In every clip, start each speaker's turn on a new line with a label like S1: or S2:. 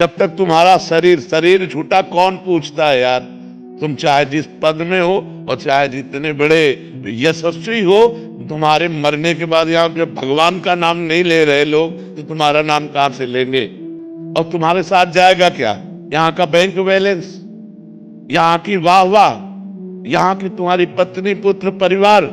S1: जब तक तुम्हारा शरीर शरीर छूटा कौन पूछता है यार। तुम चाहे जिस पद में हो और चाहे जितने बड़े यशस्वी हो, तुम्हारे मरने के बाद यहाँ जब भगवान का नाम नहीं ले रहे लोग, तो तुम्हारा नाम कहां से लेंगे। और तुम्हारे साथ जाएगा क्या, यहाँ का बैंक बैलेंस, यहाँ की वाह वाह, यहाँ की तुम्हारी पत्नी पुत्र परिवार।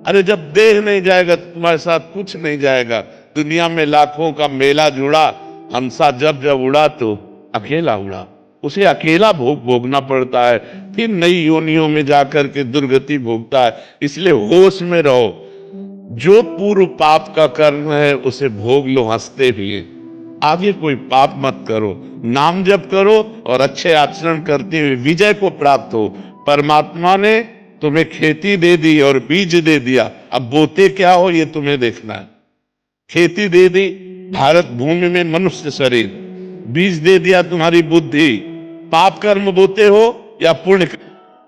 S1: अरे जब देह नहीं जाएगा तो तुम्हारे साथ कुछ नहीं जाएगा। दुनिया में लाखों का मेला जुड़ा, हंसा जब जब उड़ा तो अकेला उड़ा। उसे अकेला भोगना पड़ता है, फिर नई योनियों में जाकर के दुर्गति भोगता है। इसलिए होश में रहो, जो पूर्व पाप का कर्म है उसे भोग लो हंसते हुए। आगे कोई पाप मत करो, नाम जप करो और अच्छे आचरण करते हुए विजय को प्राप्त हो। परमात्मा ने तुम्हें खेती दे दी और बीज दे दिया, अब बोते क्या हो ये तुम्हें देखना है। खेती दे दी भारत भूमि में मनुष्य शरीर, बीज दे दिया तुम्हारी बुद्धि। पाप कर्म बोते हो या पुण्य,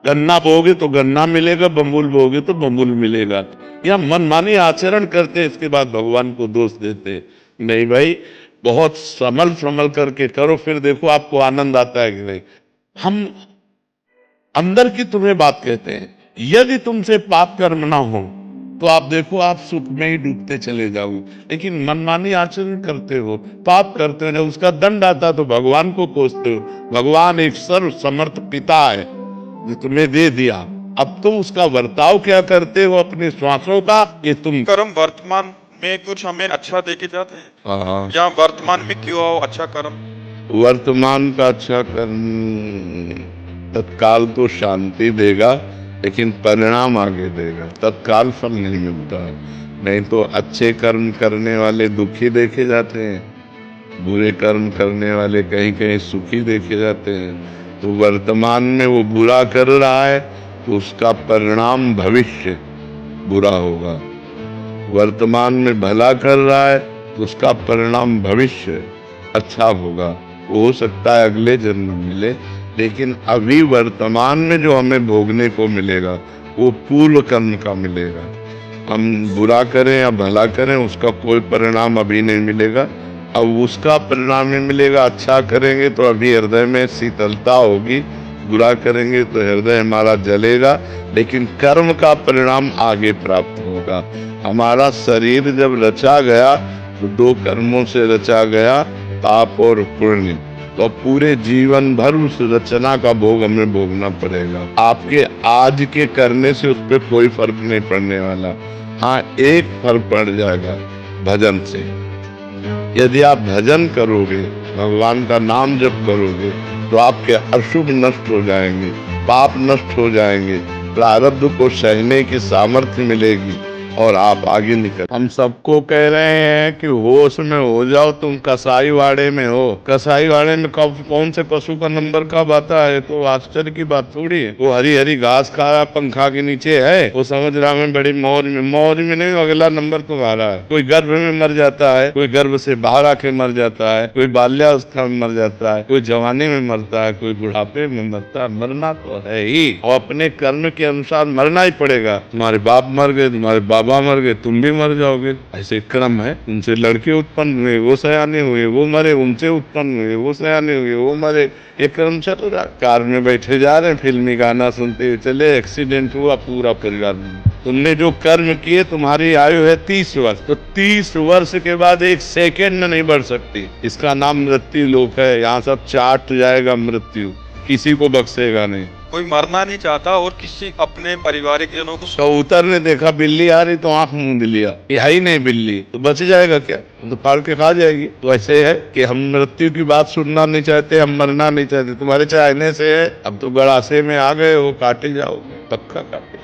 S1: गन्ना बोगे तो गन्ना मिलेगा, बम्बुल बोगे तो बम्बुल मिलेगा। या मनमानी आचरण करते इसके बाद भगवान को दोष देते। नहीं भाई, बहुत संभल करके करो, फिर देखो आपको आनंद आता है कि नहीं। हम अंदर की तुम्हें बात कहते हैं, यदि तुमसे पाप कर्म ना हो तो आप देखो आप सुख में ही डूबते चले जाओगे। लेकिन मनमानी आचरण करते हो, पाप करते हो, जब उसका दंड आता तो भगवान को कोसते हो। भगवान एक सर्व समर्थ पिता है जो तुम्हें दे दिया, अब तुम उसका बर्ताव क्या करते हो अपने श्वासों का, ये तुम
S2: कर्म वर्तमान में कुछ हमें अच्छा देके जाते हैं।
S1: हाँ।
S2: या वर्तमान में क्यों आओ अच्छा कर्म।
S1: वर्तमान का अच्छा कर्म तत्काल तो शांति देगा, लेकिन परिणाम आगे देगा। तत्काल फल नहीं मिलता है। नहीं तो अच्छे कर्म करने वाले दुखी देखे जाते हैं, बुरे कर्म करने वाले कहीं कहीं सुखी देखे जाते हैं। तो वर्तमान में वो बुरा कर रहा है तो उसका परिणाम भविष्य बुरा होगा। वर्तमान में भला कर रहा है तो उसका परिणाम भविष्य अच्छा होगा। हो सकता है अगले जन्म मिले, लेकिन अभी वर्तमान में जो हमें भोगने को मिलेगा वो पूर्व कर्म का मिलेगा। हम बुरा करें या भला करें उसका कोई परिणाम अभी नहीं मिलेगा, अब उसका परिणाम ही मिलेगा। अच्छा करेंगे तो अभी हृदय में शीतलता होगी, बुरा करेंगे तो हृदय हमारा जलेगा, लेकिन कर्म का परिणाम आगे प्राप्त होगा। हमारा शरीर जब रचा गया तो दो कर्मों से रचा गया, पाप और पुण्य। तो पूरे जीवन भर उस रचना का भोग हमें भोगना पड़ेगा। आपके आज के करने से उस पर कोई फर्क नहीं पड़ने वाला। हाँ, एक फर्क पड़ जाएगा, भजन से। यदि आप भजन करोगे, भगवान का नाम जप करोगे, तो आपके अशुभ नष्ट हो जाएंगे, पाप नष्ट हो जाएंगे, प्रारब्ध को सहने की सामर्थ्य मिलेगी और आप आगे निकल। हम सबको कह रहे हैं कि होश में हो जाओ, तुम कसाई वाड़े में हो। कसाई वाड़े में कौन से पशु का नंबर कब आता है तो आश्चर्य की बात थोड़ी है। वो हरी हरी घास खा रहा, पंखा के नीचे है, वो समझ रहा मैं बड़ी मौज में नहीं, अगला नंबर तुम्हारा है। कोई गर्भ में मर जाता है, कोई गर्भ से बाहर आके मर जाता है, कोई बाल्यावस्था में मर जाता है, कोई जवानी में मरता है, कोई बुढ़ापे में मरता है। मरना तो है ही, और अपने कर्म के अनुसार मरना ही पड़ेगा। तुम्हारे बाप मर गए, तुम्हारे बाबा मर गए, तुम भी मर जाओगे, ऐसे क्रम है। उनसे लड़के उत्पन्न हुए, वो सयाने हुए, वो मरे, उनसे उत्पन्न हुए, वो सयाने हुए, वो मरे। ये क्रम चल रहा। कार में बैठे जा रहे हैं, फिल्मी गाना सुनते हुए चले, एक्सीडेंट हुआ, पूरा परिवार। तुमने जो कर्म किए, तुम्हारी आयु है 30 वर्ष, तो 30 वर्ष के बाद 1 सेकेंड नहीं बढ़ सकती। इसका नाम मृत्यु लोक है। यहाँ सब चाट जाएगा मृत्यु, किसी को बख्शेगा नहीं।
S2: कोई मरना नहीं चाहता और किसी अपने पारिवारिक जनों को
S1: कबूतर ने देखा बिल्ली आ रही तो आंख मूंद लिया, ये है ही नहीं बिल्ली, तो बच जाएगा क्या, तो फाड़ के खा जाएगी। तो ऐसे है कि हम मृत्यु की बात सुनना नहीं चाहते, हम मरना नहीं चाहते। तुम्हारे चाहने से है, अब तो गड़ासे में आ गए हो, काटे जाओगे, पक्का काटे।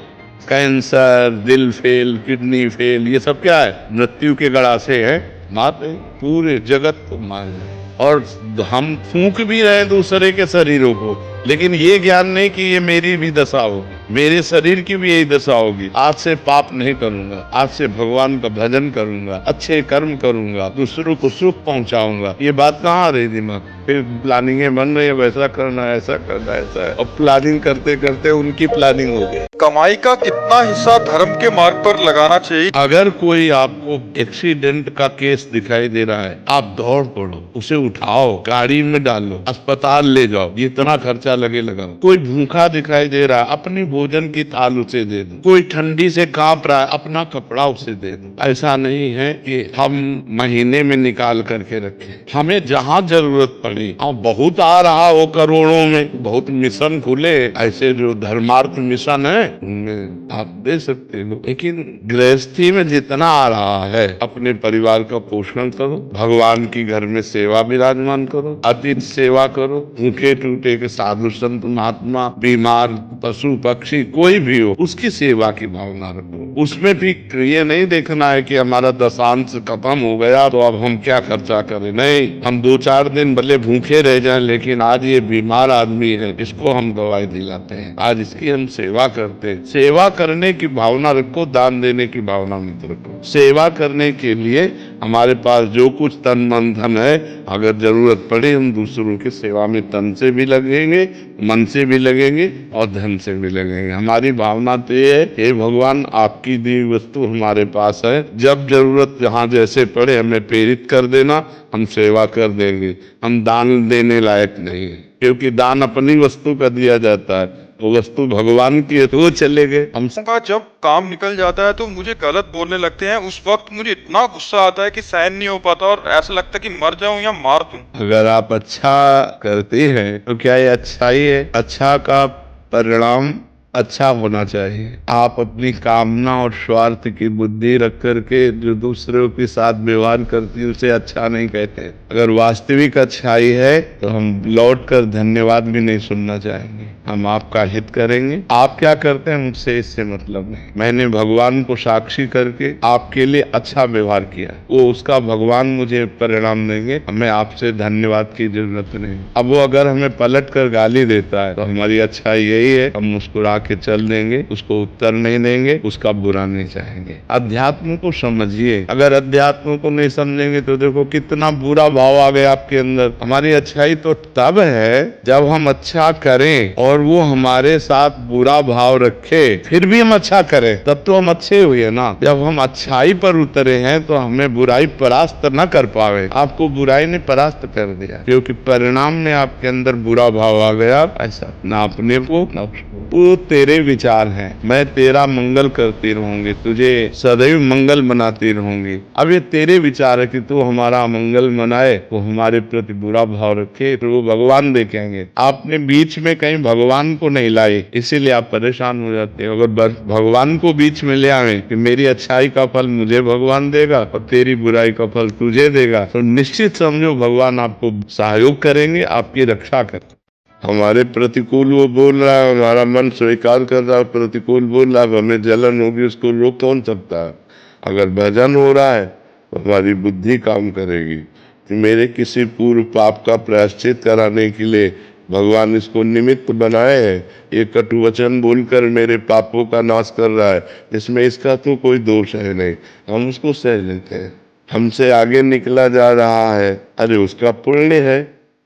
S1: कैंसर, दिल फेल, किडनी फेल, ये सब क्या है, मृत्यु के गड़ासे हैं। माते पूरे जगत को मार। और हम फूंक भी रहे दूसरे के शरीरों को, लेकिन ये ज्ञान नहीं कि ये मेरी भी दशा हो, मेरे शरीर की भी यही दशा होगी। आज से पाप नहीं करूंगा, आज से भगवान का भजन करूंगा, अच्छे कर्म करूंगा, दूसरों को सुख पहुंचाऊंगा। ये बात कहाँ आ रही दिमाग। फिर प्लानिंगें बन रही है, वैसा करना है, ऐसा करना है, ऐसा है। और प्लानिंग करते करते उनकी प्लानिंग हो गई।
S2: कमाई का कितना हिस्सा धर्म के मार्ग पर लगाना चाहिए?
S1: अगर कोई आपको एक्सीडेंट का केस दिखाई दे रहा है, आप दौड़ पड़ो, उसे उठाओ, गाड़ी में डालो, अस्पताल ले जाओ, जितना खर्चा लगे लगाओ। कोई भूखा दिखाई दे रहा है, अपनी भोजन की थाल उसे दे दो। कोई ठंडी से कांप रहा है, अपना कपड़ा उसे दे दो। ऐसा नहीं है कि हम महीने में निकाल करके रखें। हमें जहाँ जरूरत पड़ी, बहुत आ रहा हो करोड़ों में, बहुत मिशन खुले ऐसे जो धर्मार्थ मिशन है, उनमें आप दे सकते हो। लेकिन गृहस्थी में जितना आ रहा है, अपने परिवार का पोषण करो, भगवान की घर में सेवा विराजमान करो, अतिथि सेवा करो, भूखे टूटे के साधु संत महात्मा, बीमार पशु पक्षी कोई भी हो, उसकी सेवा की भावना रखो। उसमें भी ये नहीं देखना है कि हमारा दशांश खत्म हो गया तो अब हम क्या खर्चा करें। नहीं, हम 2-4 दिन भले भूखे रह जाएं, लेकिन आज ये बीमार आदमी है, इसको हम दवाई दिलाते हैं, आज इसकी हम सेवा करते हैं। सेवा करने की भावना रखो, दान देने की भावना मत रखो। सेवा करने के लिए हमारे पास जो कुछ तन मन धन है, अगर जरूरत पड़े हम दूसरों की सेवा में तन से भी लगेंगे, मन से भी लगेंगे और धन से भी लगेंगे। हमारी भावना तो ये है, हे भगवान आपकी दी वस्तु हमारे पास है, जब जरूरत जहाँ जैसे पड़े हमें प्रेरित कर देना, हम सेवा कर देंगे। हम दान देने लायक नहीं है, क्योंकि दान अपनी वस्तु का दिया जाता है, वो वस्तु भगवान की है तो वो चले गए। हम
S2: का जब काम निकल जाता है तो मुझे गलत बोलने लगते हैं, उस वक्त मुझे इतना गुस्सा आता है कि सहन नहीं हो पाता और ऐसा लगता है कि मर जाऊं या मार दूं।
S1: अगर आप अच्छा करते हैं तो क्या ये अच्छा ही है? अच्छा का परिणाम अच्छा होना चाहिए। आप अपनी कामना और स्वार्थ की बुद्धि रख करके जो दूसरों के साथ व्यवहार करती है उसे अच्छा नहीं कहते। अगर वास्तविक अच्छाई है तो हम लौट कर धन्यवाद भी नहीं सुनना चाहेंगे, हम आपका हित करेंगे। आप क्या करते हैं मुझसे इससे मतलब नहीं। मैंने भगवान को साक्षी करके आपके लिए अच्छा व्यवहार किया, वो उसका भगवान मुझे परिणाम देंगे। हमें आपसे धन्यवाद की जरूरत नहीं। अब वो अगर हमें पलट कर गाली देता है तो हमारी अच्छाई यही है, हम मुस्कुरा के चल देंगे, उसको उत्तर नहीं देंगे, उसका बुरा नहीं चाहेंगे। अध्यात्म को समझिए। अगर अध्यात्म को नहीं समझेंगे तो देखो कितना बुरा भाव आ गया आपके अंदर। हमारी अच्छाई तो तब है जब हम अच्छा करें और वो हमारे साथ बुरा भाव रखे, फिर भी हम अच्छा करें, तब तो हम अच्छे हुए ना। जब हम अच्छाई पर उतरे हैं तो हमें बुराई परास्त न कर पावे। आपको बुराई ने परास्त कर दिया, क्योंकि परिणाम में आपके अंदर बुरा भाव आ गया। ऐसा ना अपने को ना उसको। वो तेरे विचार हैं, मैं तेरा मंगल करती रहूंगी, तुझे सदैव मंगल मनाती रहूंगी। अब ये तेरे विचार है कि तू हमारा मंगल मनाए, वो हमारे प्रति बुरा भाव रखे तो वो भगवान देखेंगे। आपने बीच में कहीं भगवान को नहीं लाए, इसीलिए आप परेशान हो जाते हो। अगर भगवान को बीच में ले आए कि मेरी अच्छाई का फल मुझे भगवान देगा और तेरी बुराई का फल तुझे देगा, तो निश्चित समझो भगवान आपको सहयोग करेंगे, आपकी रक्षा करेंगे। हमारे प्रतिकूल वो बोल रहा है, हमारा मन स्वीकार कर रहा है, प्रतिकूल बोल रहा है, हमें जलन होगी, उसको रोक कौन सकता है? अगर भजन हो रहा है तो हमारी बुद्धि काम करेगी कि मेरे किसी पूर्व पाप का प्रायश्चित कराने के लिए भगवान इसको निमित्त बनाए हैं। ये कटु वचन बोलकर मेरे पापों का नाश कर रहा है, इसमें इसका तो कोई दोष है नहीं, हम उसको सह लेते हैं। हमसे आगे निकला जा रहा है, अरे उसका पुण्य है,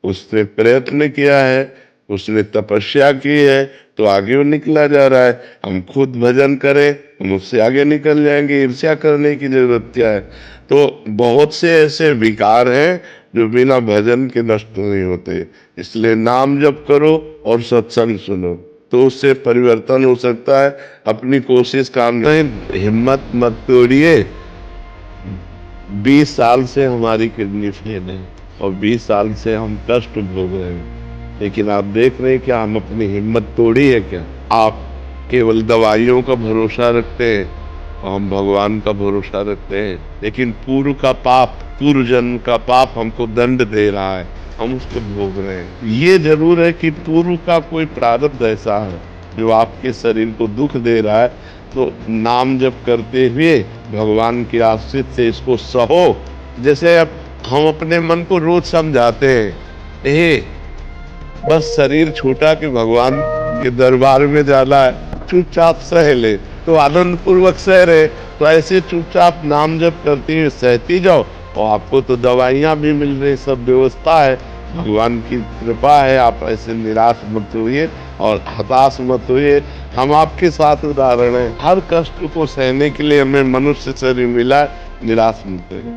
S1: उसने प्रयत्न किया है, उसने तपस्या की है, तो आगे वो निकला जा रहा है। हम खुद भजन करें, हम उससे आगे निकल जाएंगे, ईर्ष्या करने की जरूरत क्या है? तो बहुत से ऐसे विकार हैं जो बिना भजन के नष्ट नहीं होते। इसलिए नाम जप करो और सत्संग सुनो, तो उससे परिवर्तन हो सकता है। अपनी कोशिश काम नहीं, हिम्मत मत तोड़िए। 20 साल से हमारी किडनी फेल है और 20 साल से हम कष्ट भोग रहे हैं, लेकिन आप देख रहे हैं क्या हम अपनी हिम्मत तोड़ी है क्या? आप केवल दवाइयों का भरोसा रखते हैं और हम भगवान का भरोसा रखते हैं। लेकिन पूर्व का पाप, पूर्व जन्म का पाप हमको दंड दे रहा है, हम उसको भोग रहे हैं। ये जरूर है कि पूर्व का कोई प्रारब्ध ऐसा है जो आपके शरीर को दुख दे रहा है, तो नाम जप करते हुए भगवान की आशीष से इसको सहो। जैसे अब हम अपने मन को रोज समझाते हैं, बस शरीर छोटा कि भगवान के दरबार में जाना है, चुपचाप सह ले, तो आनंद पूर्वक सह रहे। तो ऐसे चुपचाप नाम जप करती हुए सहती जाओ और आपको तो दवाइयाँ भी मिल रही, सब व्यवस्था है। भगवान की कृपा है, आप ऐसे निराश मत होइए और हताश मत होइए। हम आपके साथ उदाहरण हैं, हर कष्ट को सहने के लिए हमें मनुष्य शरीर मिला, निराश मत होइए।